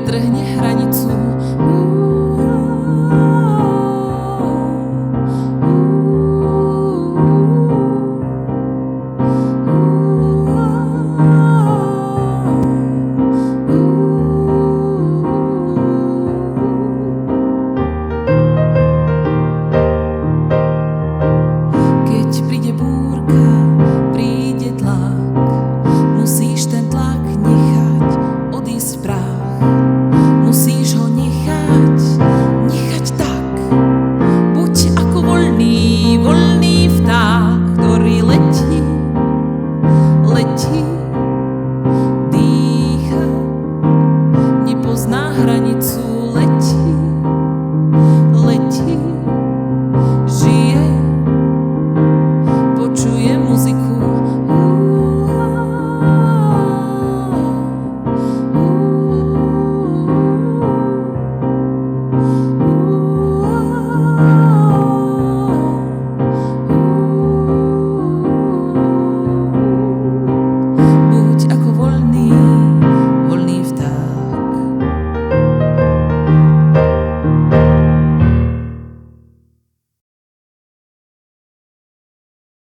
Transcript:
pretrhne hranicu. Keď príde búrka, príde tlak, musíš ten tlak nechať odísť prach. Musíš ho nechať tak. Buď ako voľný vták, ktorý letí, dýcha, nepozná hranicu, letí.